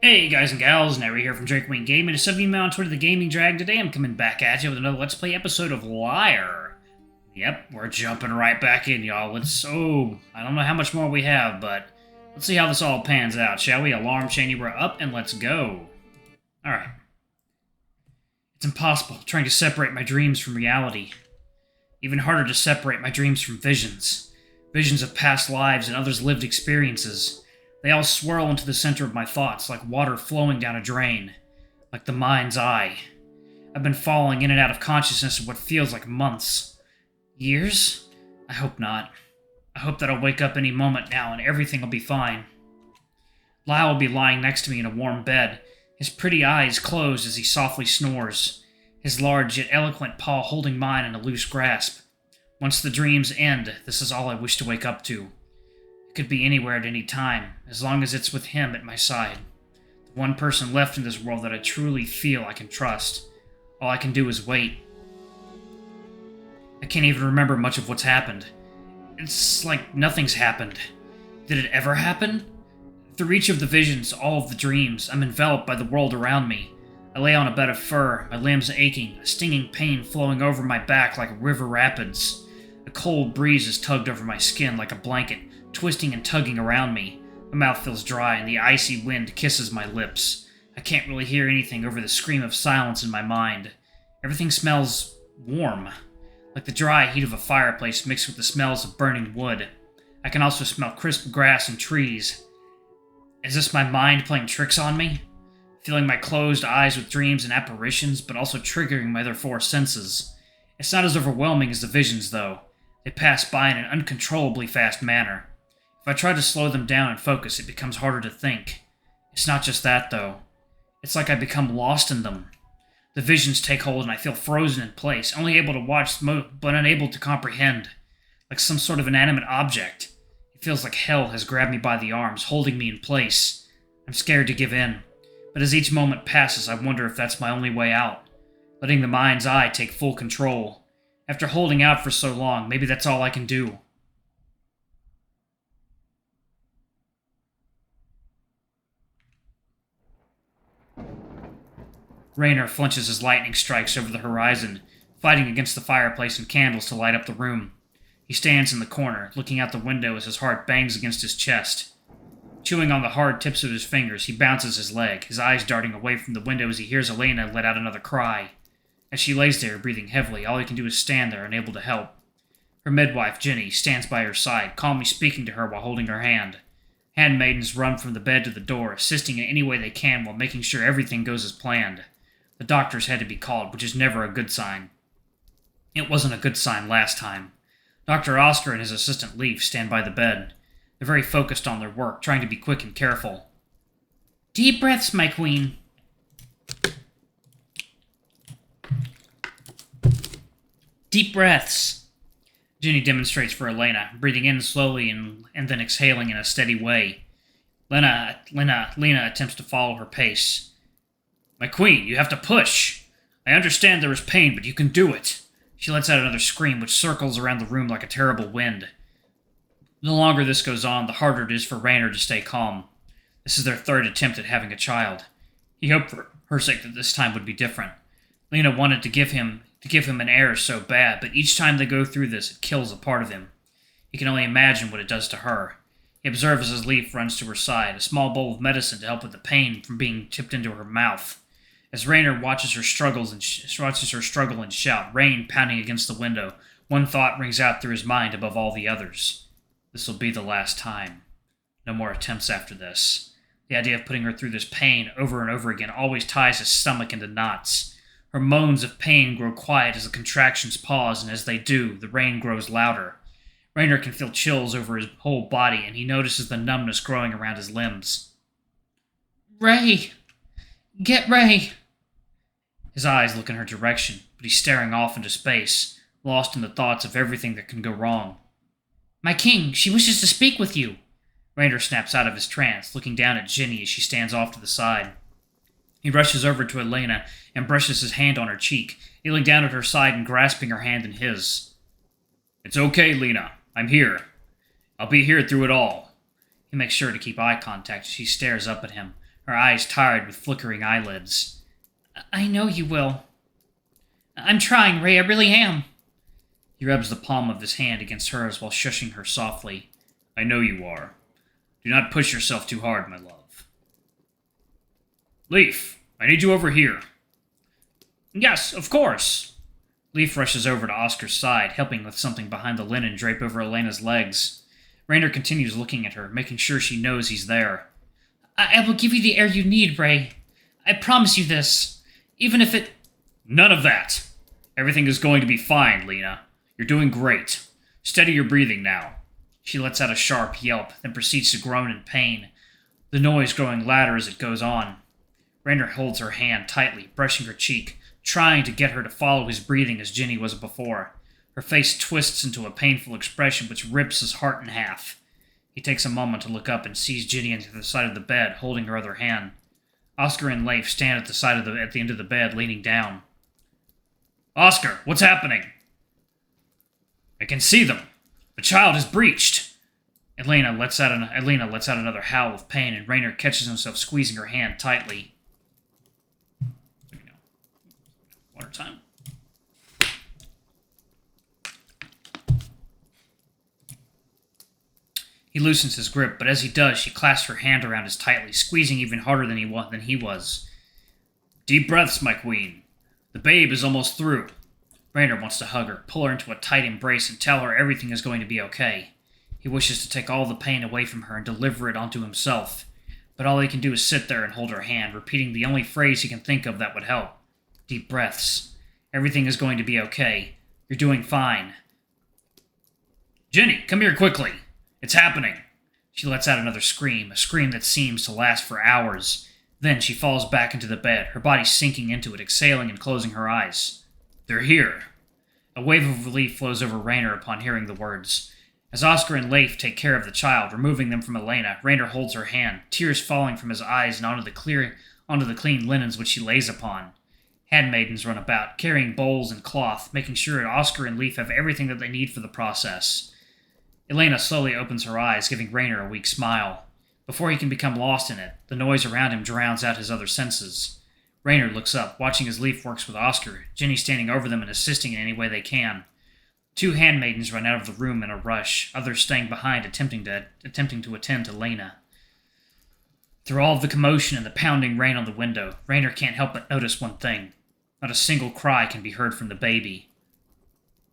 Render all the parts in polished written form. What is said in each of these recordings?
Hey guys and gals, Nary here from Drake Wing Gaming. To some of you on Twitter, the Gaming Drag. Today I'm coming back at you with another Let's Play episode of Lyre. Yep, we're jumping right back in, y'all. I don't know how much more we have, but let's see how this all pans out, shall we? Alarm chain, we're up, and let's go. Alright. It's impossible trying to separate my dreams from reality. Even harder to separate my dreams from visions. Visions of past lives and others' lived experiences. They all swirl into the center of my thoughts, like water flowing down a drain. Like the mind's eye. I've been falling in and out of consciousness for what feels like months. Years? I hope not. I hope that I'll wake up any moment now and everything will be fine. Lyle will be lying next to me in a warm bed, his pretty eyes closed as he softly snores, his large yet eloquent paw holding mine in a loose grasp. Once the dreams end, this is all I wish to wake up to. It could be anywhere at any time, as long as it's with him at my side. The one person left in this world that I truly feel I can trust. All I can do is wait. I can't even remember much of what's happened. It's like nothing's happened. Did it ever happen? Through each of the visions, all of the dreams, I'm enveloped by the world around me. I lay on a bed of fur, my limbs aching, a stinging pain flowing over my back like river rapids. A cold breeze has tugged over my skin like a blanket, twisting and tugging around me. My mouth feels dry and the icy wind kisses my lips. I can't really hear anything over the scream of silence in my mind. Everything smells warm, like the dry heat of a fireplace mixed with the smells of burning wood. I can also smell crisp grass and trees. Is this my mind playing tricks on me? Filling my closed eyes with dreams and apparitions, but also triggering my other four senses. It's not as overwhelming as the visions, though. They pass by in an uncontrollably fast manner. If I try to slow them down and focus, it becomes harder to think. It's not just that, though. It's like I become lost in them. The visions take hold and I feel frozen in place, only able to watch but unable to comprehend. Like some sort of inanimate object. It feels like hell has grabbed me by the arms, holding me in place. I'm scared to give in. But as each moment passes, I wonder if that's my only way out. Letting the mind's eye take full control. After holding out for so long, maybe that's all I can do. Raynor flinches as lightning strikes over the horizon, fighting against the fireplace and candles to light up the room. He stands in the corner, looking out the window as his heart bangs against his chest. Chewing on the hard tips of his fingers, he bounces his leg, his eyes darting away from the window as he hears Elena let out another cry. As she lays there, breathing heavily, all he can do is stand there, unable to help. Her midwife, Jenny, stands by her side, calmly speaking to her while holding her hand. Handmaidens run from the bed to the door, assisting in any way they can while making sure everything goes as planned. The doctors had to be called, which is never a good sign. It wasn't a good sign last time. Dr. Oscar and his assistant Leaf stand by the bed. They're very focused on their work, trying to be quick and careful. Deep breaths, my queen. Deep breaths. Jenny demonstrates for Elena, breathing in slowly and then exhaling in a steady way. Lena attempts to follow her pace. My queen, you have to push. I understand there is pain, but you can do it. She lets out another scream, which circles around the room like a terrible wind. The longer this goes on, the harder it is for Raynor to stay calm. This is their third attempt at having a child. He hoped for her sake that this time would be different. Lena wanted to give him an heir so bad, but each time they go through this, it kills a part of him. He can only imagine what it does to her. He observes as Leaf runs to her side, a small bowl of medicine to help with the pain from being tipped into her mouth. As Raynor watches her struggle and shout, rain pounding against the window, one thought rings out through his mind above all the others. This will be the last time. No more attempts after this. The idea of putting her through this pain over and over again always ties his stomach into knots. Her moans of pain grow quiet as the contractions pause, and as they do, the rain grows louder. Raynor can feel chills over his whole body, and he notices the numbness growing around his limbs. Ray! Get Ray! His eyes look in her direction, but he's staring off into space, lost in the thoughts of everything that can go wrong. My king, she wishes to speak with you. Raynor snaps out of his trance, looking down at Jenny as she stands off to the side. He rushes over to Elena and brushes his hand on her cheek, kneeling down at her side and grasping her hand in his. It's okay, Lena. I'm here. I'll be here through it all. He makes sure to keep eye contact as she stares up at him, her eyes tired with flickering eyelids. I know you will. I'm trying, Ray, I really am. He rubs the palm of his hand against hers while shushing her softly. I know you are. Do not push yourself too hard, my love. Leaf, I need you over here. Yes, of course. Leaf rushes over to Oscar's side, helping with something behind the linen draped over Elena's legs. Rainer continues looking at her, making sure she knows he's there. I will give you the air you need, Ray. I promise you this. Even if it... None of that. Everything is going to be fine, Lena. You're doing great. Steady your breathing now. She lets out a sharp yelp, then proceeds to groan in pain, the noise growing louder as it goes on. Rainer holds her hand tightly, brushing her cheek, trying to get her to follow his breathing as Ginny was before. Her face twists into a painful expression which rips his heart in half. He takes a moment to look up and sees Ginny at the side of the bed, holding her other hand. Oscar and Leif stand at the end of the bed, leaning down. Oscar, what's happening? I can see them. The child is breached. Elena lets out another howl of pain, and Rainer catches himself squeezing her hand tightly. Water time. He loosens his grip, but as he does, she clasps her hand around his tightly, squeezing even harder than he was. Deep breaths, my queen. The babe is almost through. Rainer wants to hug her, pull her into a tight embrace, and tell her everything is going to be okay. He wishes to take all the pain away from her and deliver it onto himself, but all he can do is sit there and hold her hand, repeating the only phrase he can think of that would help. Deep breaths. Everything is going to be okay. You're doing fine. Ginny, come here quickly. It's happening. She lets out another scream, a scream that seems to last for hours. Then she falls back into the bed, her body sinking into it, exhaling and closing her eyes. They're here. A wave of relief flows over Rainer upon hearing the words. As Oscar and Leif take care of the child, removing them from Elena, Rainer holds her hand, tears falling from his eyes and onto the clean linens which she lays upon. Handmaidens run about, carrying bowls and cloth, making sure that Oscar and Leif have everything that they need for the process. Elena slowly opens her eyes, giving Rainer a weak smile. Before he can become lost in it, the noise around him drowns out his other senses. Rainer looks up, watching as Leif works with Oscar, Ginny standing over them and assisting in any way they can. Two handmaidens run out of the room in a rush, others staying behind attempting to attend to Lena. Through all of the commotion and the pounding rain on the window, Rainer can't help but notice one thing. Not a single cry can be heard from the baby.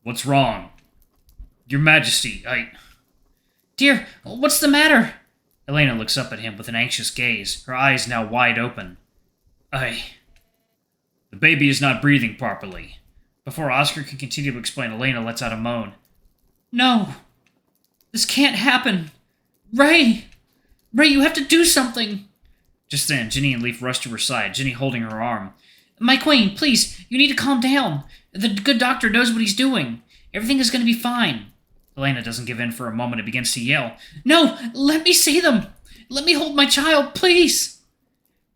What's wrong? Your Majesty, Dear, what's the matter? Elena looks up at him with an anxious gaze, her eyes now wide open. The baby is not breathing properly. Before Oscar can continue to explain, Elena lets out a moan. No! This can't happen! Ray! Ray, you have to do something! Just then, Ginny and Leif rush to her side, Ginny holding her arm. My queen, please, you need to calm down. The good doctor knows what he's doing. Everything is going to be fine. Elena doesn't give in for a moment and begins to yell. No! Let me see them! Let me hold my child, please!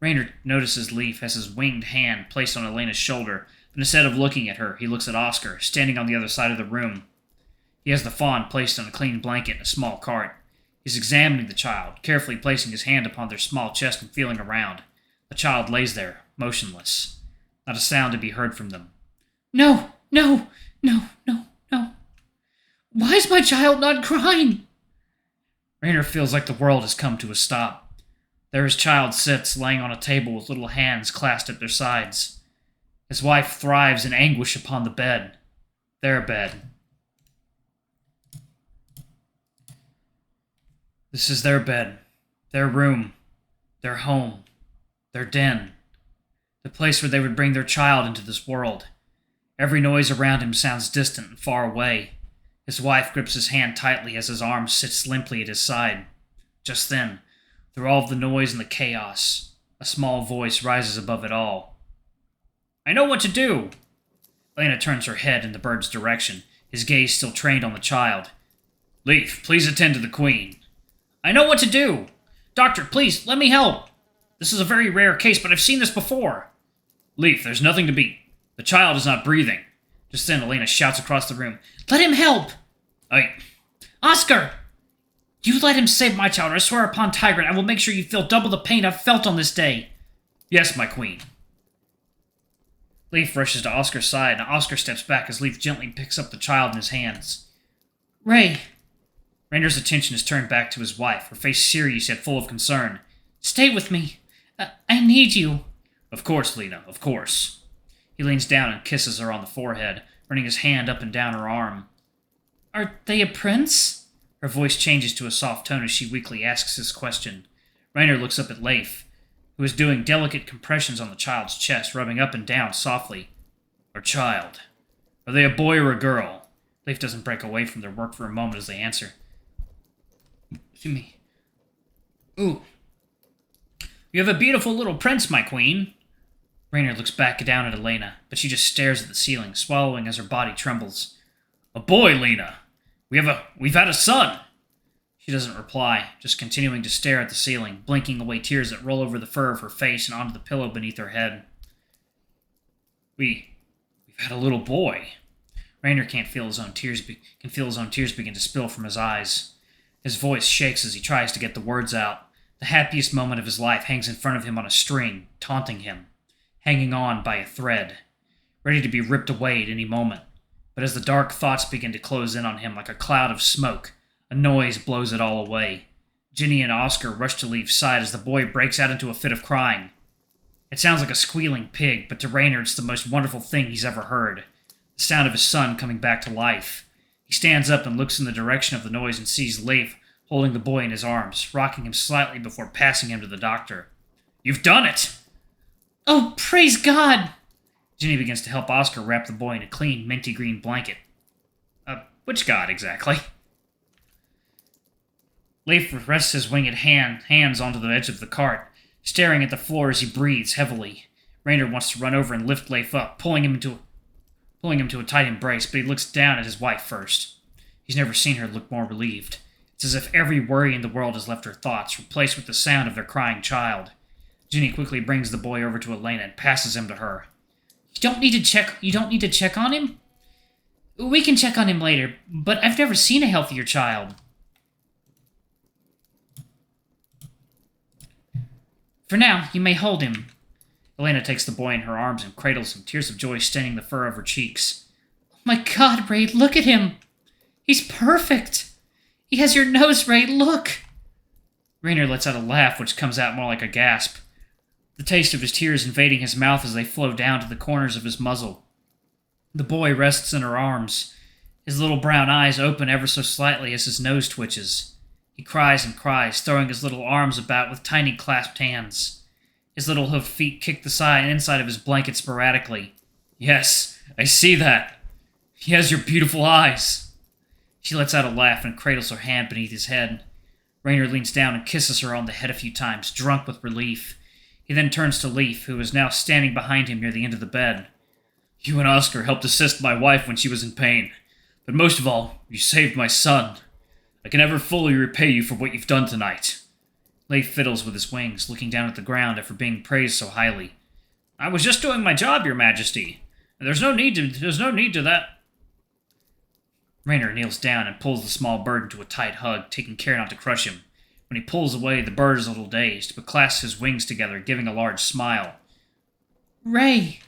Rainer notices Leif has his winged hand placed on Elena's shoulder, but instead of looking at her, he looks at Oscar, standing on the other side of the room. He has the fawn placed on a clean blanket in a small cart. He's examining the child, carefully placing his hand upon their small chest and feeling around. The child lays there, motionless. Not a sound to be heard from them. No! No! No! No! No! Why is my child not crying? Rainer feels like the world has come to a stop. There his child sits, laying on a table with little hands clasped at their sides. His wife thrives in anguish upon the bed. Their bed. This is their bed, their room, their home, their den, the place where they would bring their child into this world. Every noise around him sounds distant and far away. His wife grips his hand tightly as his arm sits limply at his side. Just then, through all of the noise and the chaos, a small voice rises above it all. I know what to do! Elena turns her head in the bird's direction, his gaze still trained on the child. Leif, please attend to the queen. I know what to do! Doctor, please, let me help! This is a very rare case, but I've seen this before. Leif, there's nothing to be. The child is not breathing. Just then, Elena shouts across the room. Let him help! Oscar! You let him save my child, or I swear upon Tigrant, I will make sure you feel double the pain I've felt on this day. Yes, my queen. Leif rushes to Oscar's side, and Oscar steps back as Leif gently picks up the child in his hands. Ray. Rainer's attention is turned back to his wife, her face serious yet full of concern. Stay with me. I need you. Of course, Lena, of course. He leans down and kisses her on the forehead, running his hand up and down her arm. Are they a prince? Her voice changes to a soft tone as she weakly asks this question. Rainer looks up at Leif, who is doing delicate compressions on the child's chest, rubbing up and down softly. Our child. Are they a boy or a girl? Leif doesn't break away from their work for a moment as they answer. Excuse me. Ooh. You have a beautiful little prince, my queen. Rainer looks back down at Elena, but she just stares at the ceiling, swallowing as her body trembles. A boy, Lena. We've had a son. She doesn't reply, just continuing to stare at the ceiling, blinking away tears that roll over the fur of her face and onto the pillow beneath her head. We've had a little boy. Rainer can feel his own tears begin to spill from his eyes. His voice shakes as he tries to get the words out. The happiest moment of his life hangs in front of him on a string, taunting him, hanging on by a thread, ready to be ripped away at any moment. But as the dark thoughts begin to close in on him like a cloud of smoke, a noise blows it all away. Ginny and Oscar rush to Leif's side as the boy breaks out into a fit of crying. It sounds like a squealing pig, but to Rainer it's the most wonderful thing he's ever heard. The sound of his son coming back to life. He stands up and looks in the direction of the noise and sees Leif holding the boy in his arms, rocking him slightly before passing him to the doctor. You've done it! Oh, praise God! Ginny begins to help Oscar wrap the boy in a clean, minty green blanket. Which God, exactly? Leif rests his winged hands onto the edge of the cart, staring at the floor as he breathes heavily. Rainer wants to run over and lift Leif up, pulling him to a tight embrace, but he looks down at his wife first. He's never seen her look more relieved. It's as if every worry in the world has left her thoughts, replaced with the sound of their crying child. Ginny quickly brings the boy over to Elena and passes him to her. You don't need to check on him? We can check on him later, but I've never seen a healthier child. For now, you may hold him. Elena takes the boy in her arms and cradles him, tears of joy staining the fur of her cheeks. Oh my God, Ray, look at him! He's perfect! He has your nose, Ray, look! Rainer lets out a laugh, which comes out more like a gasp, the taste of his tears invading his mouth as they flow down to the corners of his muzzle. The boy rests in her arms, his little brown eyes open ever so slightly as his nose twitches. He cries and cries, throwing his little arms about with tiny clasped hands. His little hoofed feet kick the inside of his blanket sporadically. Yes, I see that. He has your beautiful eyes. She lets out a laugh and cradles her hand beneath his head. Rainer leans down and kisses her on the head a few times, drunk with relief. He then turns to Leif, who is now standing behind him near the end of the bed. You and Oscar helped assist my wife when she was in pain. But most of all, you saved my son. I can never fully repay you for what you've done tonight. Leif fiddles with his wings, looking down at the ground after being praised so highly. I was just doing my job, your majesty. There's no need to that. Rainer kneels down and pulls the small bird into a tight hug, taking care not to crush him. When he pulls away, the bird is a little dazed, but clasps his wings together, giving a large smile. Ray!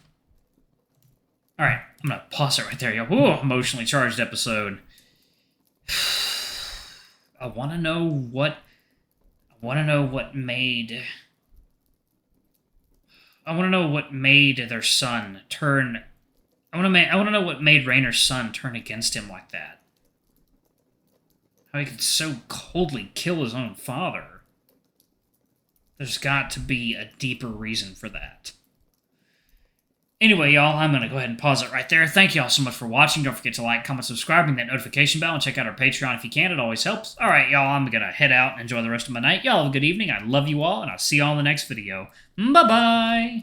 Alright, I'm gonna pause it right there, yo. Ooh, emotionally charged episode. I wanna know what made their son turn. I wanna know what made Rainer's son turn against him like that. How he could so coldly kill his own father. There's got to be a deeper reason for that. Anyway, y'all, I'm going to go ahead and pause it right there. Thank y'all so much for watching. Don't forget to like, comment, subscribe, ring that notification bell, and check out our Patreon if you can. It always helps. All right, y'all, I'm going to head out and enjoy the rest of my night. Y'all have a good evening. I love you all, and I'll see y'all in the next video. Bye-bye!